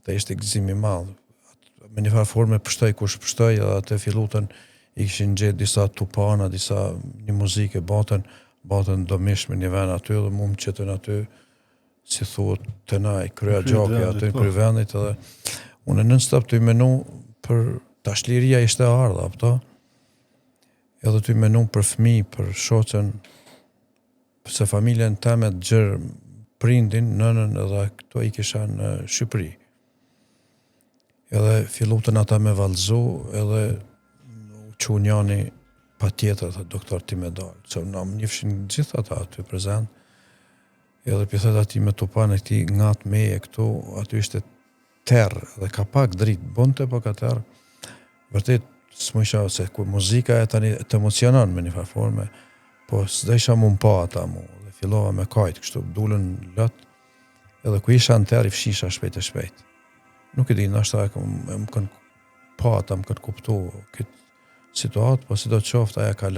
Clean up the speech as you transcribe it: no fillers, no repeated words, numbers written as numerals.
dhe ishte gëzim i madh. Me një farë forme pështoj kush pështoj, edhe atë fillutën i kishin gjetë disa tupana, disa një muzike batën domish me një ven aty, dhe mu më qëtën aty, si thuhet të na i krya gjaki aty në kryvendit, edhe unë non-stop të i menu për tashliria ishte ardha, pëto, edhe të i menu për fëmi, për shoqen, se familjen teme të gjërë prindin, nënën edhe këto i kisha në Shqipëri. Edhe fillutën ata me vallëzu, edhe që njani pa tjetër, dhe doktor ti me dalë, që na më njëfshin gjithë ata aty prezent, edhe pjethet ati me tupan e këti ngat meje këtu, aty ishte terë, dhe ka pak dritë, bonte po ka terë, vërtet, s'mu isha, se ku muzika e tani të emocionon me një farforme, po s'da isha mu mpa ata mu, dhe fillova me kajtë, kështu, dulën lët, edhe ku isha në terë i fshisha shpejt e shpejt. Nuk e di, nashta më kanë pa ata, më kanë kuptu këtë situatë, po si do të qoftë, aja ka